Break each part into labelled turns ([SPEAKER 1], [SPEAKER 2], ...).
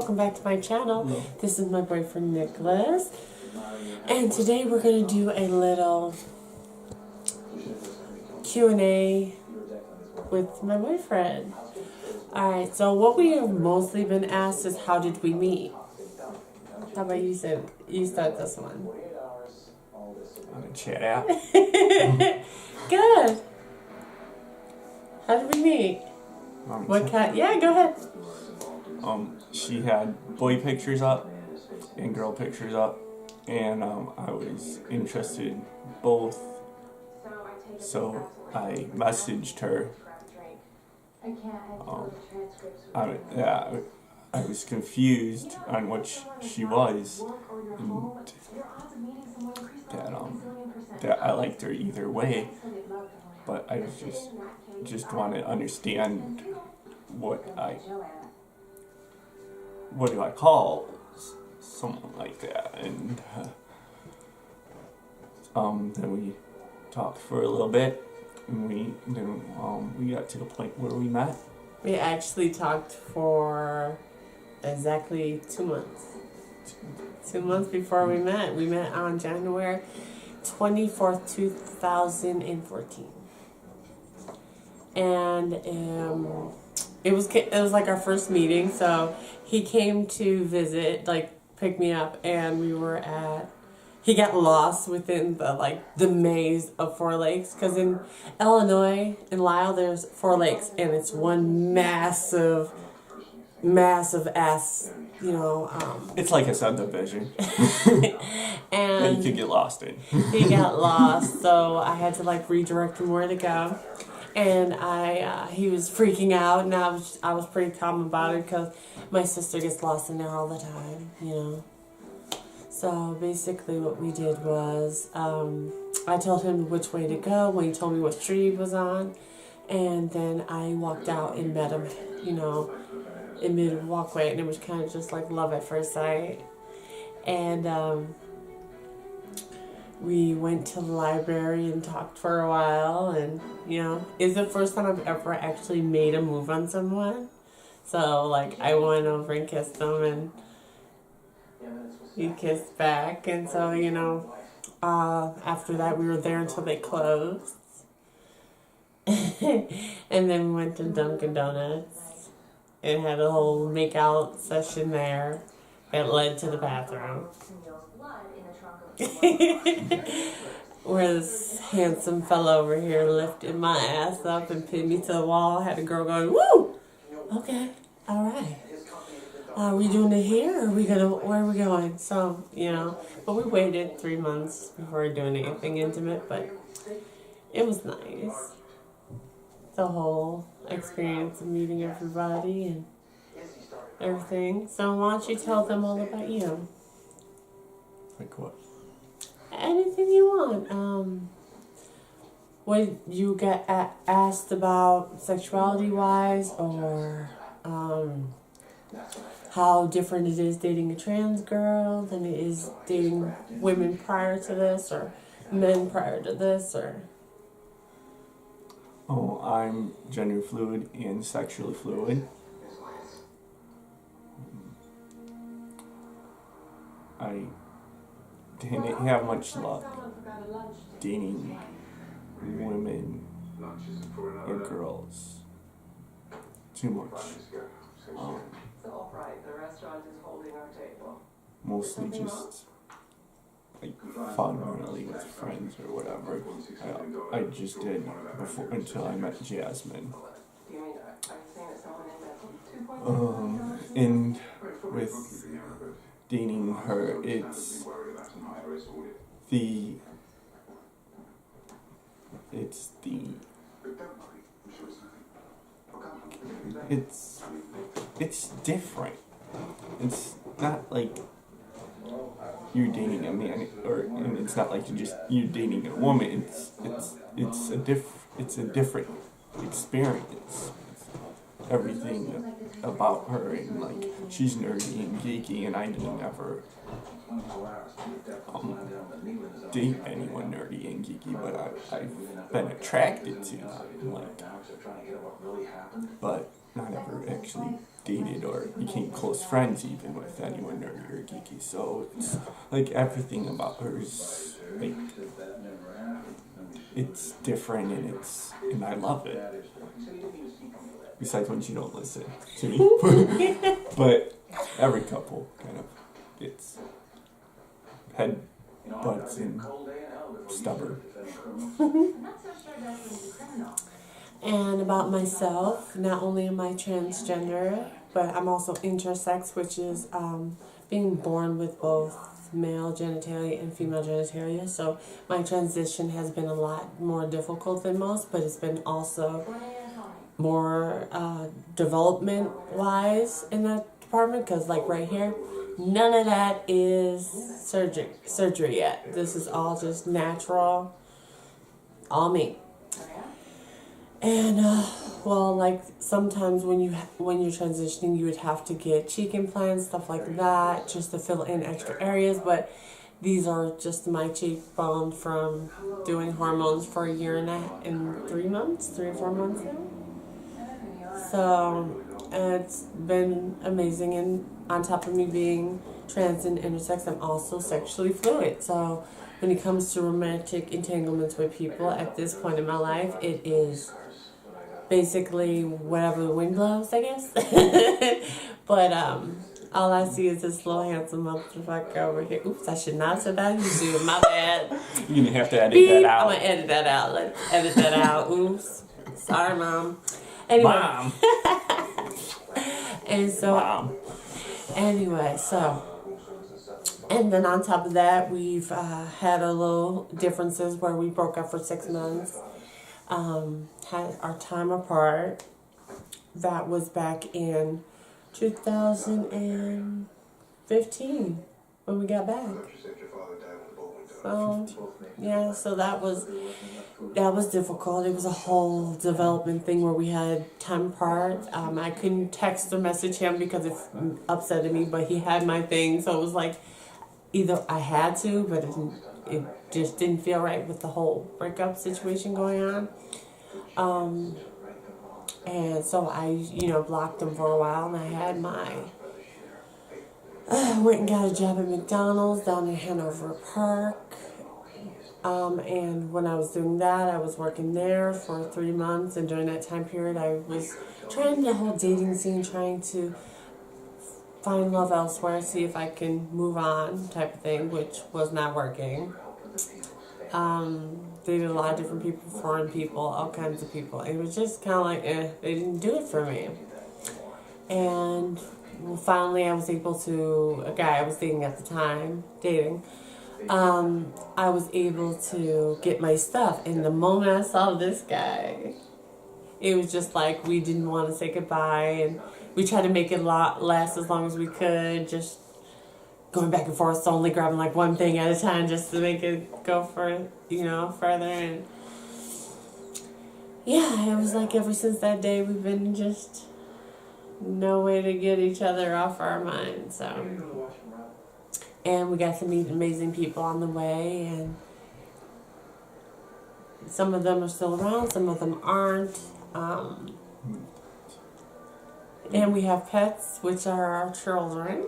[SPEAKER 1] welcome back to my channel. This is my boyfriend Nicholas, and today we're going to do a little Q&A with my boyfriend. Alright, so what we have mostly been asked is how did we meet? How about you start this one?
[SPEAKER 2] On a chat app.
[SPEAKER 1] Good. How did we meet? What kind? Yeah, go ahead.
[SPEAKER 2] She had boy pictures up and girl pictures up, and I was interested in both, so I messaged her. I was confused on what she was, and that I liked her either way, but I just want to understand what do I call someone like that, and then we talked for a little bit, and we got to the point where we met.
[SPEAKER 1] We actually talked for exactly 2 months. 2 months before we met. We met on January 24th, 2014. And it was like our first meeting, so he came to visit, like pick me up, and he got lost within the maze of Four Lakes, because in Illinois, in Lisle, there's Four Lakes, and it's one massive ass,
[SPEAKER 2] it's like a subdivision.
[SPEAKER 1] and
[SPEAKER 2] that you could get lost in.
[SPEAKER 1] He got lost, so I had to redirect him where to go. And he was freaking out, and I was pretty calm about it because my sister gets lost in there all the time, So basically what we did was I told him which way to go when he told me what street he was on, and then I walked out and met him, in mid-walkway, and it was kind of just like love at first sight. And we went to the library and talked for a while, and it's the first time I've ever actually made a move on someone. So I went over and kissed him, and he kissed back, and so after that we were there until they closed. And then we went to Dunkin' Donuts and had a whole make-out session there that led to the bathroom. Where this handsome fellow over here lifted my ass up and pinned me to the wall. I had a girl going, woo! Okay, alright. Are we doing it here, or where are we going? So, but we waited 3 months before doing anything intimate, but it was nice. The whole experience of meeting everybody and everything. So why don't you tell them all about you?
[SPEAKER 2] Like what?
[SPEAKER 1] Anything you want. What you get asked about sexuality-wise, or how different it is dating a trans girl than it is dating women prior to this, or men prior to this, or...
[SPEAKER 2] Oh, I'm gender fluid and sexually fluid. I didn't have much luck dating women and girls too much. Mostly just fun really with friends or whatever. I just did before until I met Jasmine. And with dating her, it's different. It's not like you're dating a man, and it's not like you're dating a woman. It's a different experience. Everything about her, and she's nerdy and geeky, and I didn't ever date anyone nerdy and geeky, but I've been attracted to them, like, but not ever actually dated or became close friends even with anyone nerdy or geeky. So it's like everything about her is like, it's different and I love it. Besides when she don't listen to me. But every couple kind of gets head butts and stubborn.
[SPEAKER 1] And about myself, not only am I transgender, but I'm also intersex, which is being born with both male genitalia and female genitalia. So my transition has been a lot more difficult than most, but it's been also more development-wise in that department, because like right here, none of that is surgery yet. This is all just natural, all me. And well, like sometimes when you're transitioning, you would have to get cheek implants, stuff like that, just to fill in extra areas. But these are just my cheekbone from doing hormones for a year and 3 months, 3 or 4 months now. So it's been amazing. And on top of me being trans and intersex, I'm also sexually fluid. So when it comes to romantic entanglements with people at this point in my life, it is basically whatever the wind blows, I guess. But all I see is this little handsome motherfucker over here. Oops, I should not have said that on YouTube. My bad.
[SPEAKER 2] You're gonna have to edit
[SPEAKER 1] Beep.
[SPEAKER 2] that out.
[SPEAKER 1] I'm gonna edit that out. Let's edit that out. Oops. Sorry, Mom. Anyway.
[SPEAKER 2] Mom.
[SPEAKER 1] And so,
[SPEAKER 2] Mom.
[SPEAKER 1] anyway, so, and then on top of that, we've had a little differences where we broke up for 6 months. Had our time apart. That was back in 2015 when we got back. So yeah, so that was difficult. It was a whole development thing where we had time apart. I couldn't text or message him because it upset me, but he had my thing, so it was like either I had to, but it just didn't feel right with the whole breakup situation going on. And so I, blocked him for a while, and I had went and got a job at McDonald's down in Hanover Park. And when I was doing that, I was working there for 3 months, and during that time period, I was trying the whole dating scene, trying to find love elsewhere, see if I can move on type of thing, which was not working. Dated a lot of different people, foreign people, all kinds of people. It was just kind of like, they didn't do it for me. And finally I was able to, a guy I was dating at the time, I was able to get my stuff. And the moment I saw this guy, it was just like we didn't want to say goodbye. And we tried to make it last as long as we could, just going back and forth, so only grabbing like one thing at a time just to make it go for, further. And yeah, it was like ever since that day we've been just no way to get each other off our minds. So, and we got to meet amazing people on the way, and some of them are still around, some of them aren't. And we have pets, which are our children.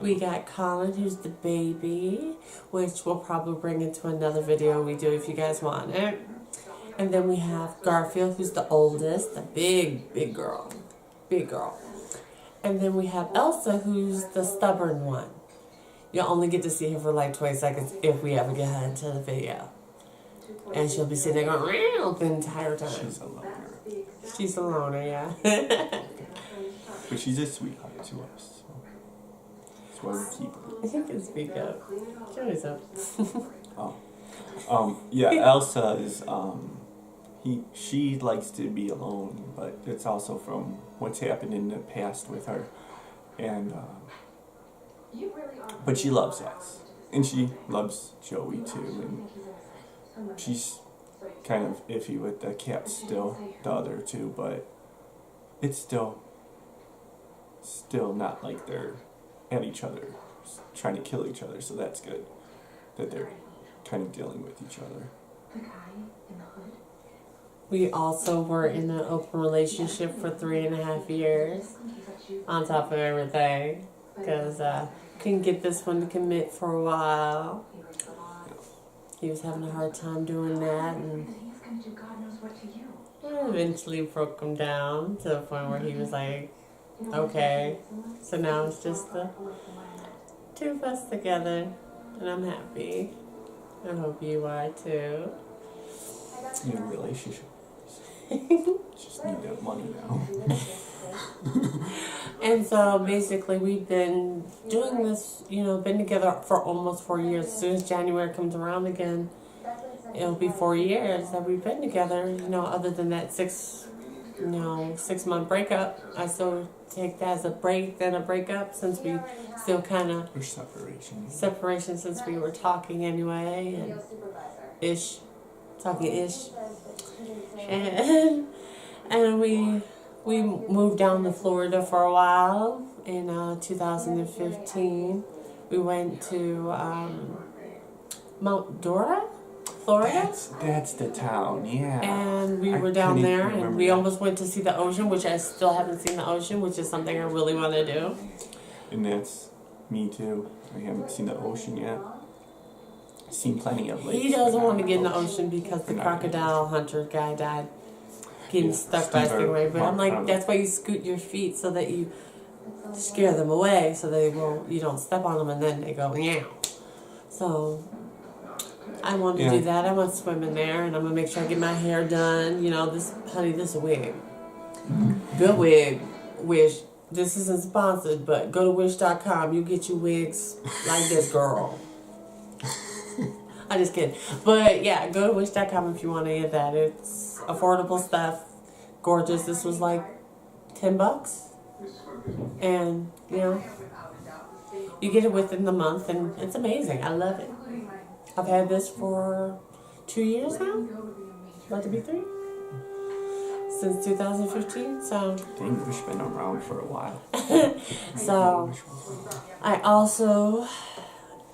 [SPEAKER 1] We got Colin, who's the baby, which we'll probably bring into another video we do if you guys want it. And then we have Garfield, who's the oldest, the big girl. Big girl. And then we have Elsa, who's the stubborn one. You'll only get to see her for like 20 seconds if we ever get her into the video. And she'll be sitting there going the entire time.
[SPEAKER 2] She's a loner.
[SPEAKER 1] She's a loner, yeah.
[SPEAKER 2] But she's a sweetheart to us. So that's why we keep her.
[SPEAKER 1] You can speak up. Show yourself.
[SPEAKER 2] Elsa is, she likes to be alone, but it's also from what's happened in the past with her. And, but she loves us. And she loves Joey too. And she's kind of iffy with the cat still, the other two, but it's still not like they're at each other trying to kill each other. So that's good that they're kind of dealing with each other.
[SPEAKER 1] We also were in an open relationship for 3.5 years, on top of everything, because couldn't get this one to commit for a while. He was having a hard time doing that, and I eventually broke him down to the point where he was like, okay. So now it's just the two of us together, and I'm happy. I hope you are too.
[SPEAKER 2] New relationship. Just need that money now.
[SPEAKER 1] And so basically we've been doing this, been together for almost 4 years. As soon as January comes around again, it'll be 4 years that we've been together. Other than that 6-month breakup, I still take that as a break than a breakup, since we still kind of
[SPEAKER 2] Or
[SPEAKER 1] separation since we were talking anyway, and talking ish. And we moved down to Florida for a while in 2015. We went to Mount Dora, Florida.
[SPEAKER 2] That's the town, yeah.
[SPEAKER 1] And we were down there, and we almost went to see the ocean, which I still haven't seen the ocean, which is something I really want to do.
[SPEAKER 2] And that's me too. I haven't seen the ocean yet. Seen plenty of lakes.
[SPEAKER 1] He doesn't want to get in the ocean because the crocodile hunter guy died getting stuck by a stingray. But I'm like, that's why you scoot your feet, so that you scare them away, so you don't step on them, and then they go, yeah. So I want to do that. I want to swim in there, and I'm gonna make sure I get my hair done. This wig, good wig. Wish this isn't sponsored, but go to wish.com. You get your wigs like this girl. I'm just kidding. But yeah, go to wish.com if you want any of that. It's affordable stuff. Gorgeous. This was like $10. And, you get it within the month, and it's amazing. I love it. I've had this for 2 years now. About to be 3. Since 2015. So.
[SPEAKER 2] Dang, we've been around for a while.
[SPEAKER 1] So, I also...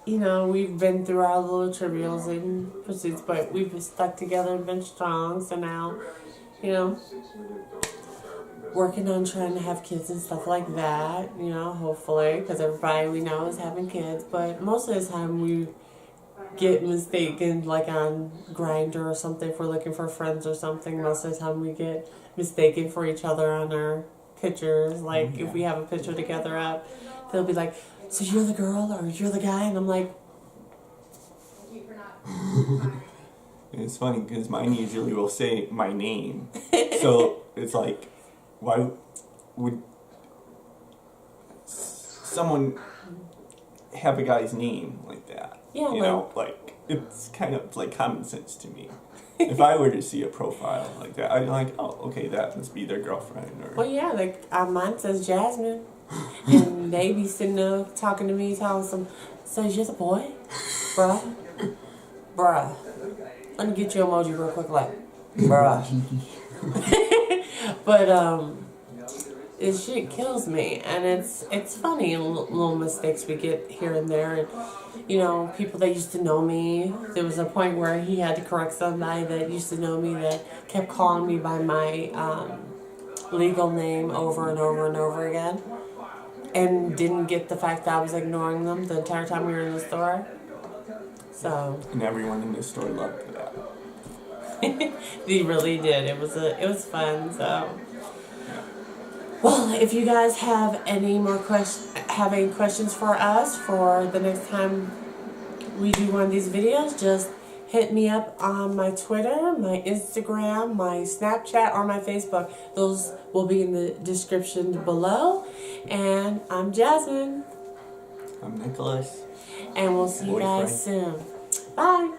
[SPEAKER 1] we've been through our little trivials and pursuits, but we've stuck together and been strong. So now, working on trying to have kids and stuff like that, hopefully, because everybody we know is having kids. But most of the time we get mistaken, like on Grindr or something, if we're looking for friends or something. Most of the time we get mistaken for each other on our pictures. Like, if we have a picture together up, they'll be like, so you're the girl or you're the guy? And I'm like...
[SPEAKER 2] It's funny because mine usually will say my name. So it's like, why would someone have a guy's name like that?
[SPEAKER 1] Yeah,
[SPEAKER 2] it's kind of like common sense to me. If I were to see a profile like that, I'd be like, oh, okay, that must be their girlfriend.
[SPEAKER 1] Well, yeah, mine says Jasmine. And they be sitting there talking to me, telling some, so you're the boy? Bruh. Let me get you an emoji real quick, like, bruh. But, this shit kills me. And it's funny, little mistakes we get here and there. And, people that used to know me, there was a point where he had to correct somebody that used to know me that kept calling me by my, legal name over and over and over again. And didn't get the fact that I was ignoring them the entire time we were in the store. So.
[SPEAKER 2] And everyone in the store loved that.
[SPEAKER 1] They really did. It was fun. So. Well, if you guys have any more questions for us for the next time we do one of these videos, just hit me up on my Twitter, my Instagram, my Snapchat, or my Facebook. Those will be in the description below. And I'm Jasmine.
[SPEAKER 2] I'm Nicholas.
[SPEAKER 1] And we'll see you guys soon. Bye.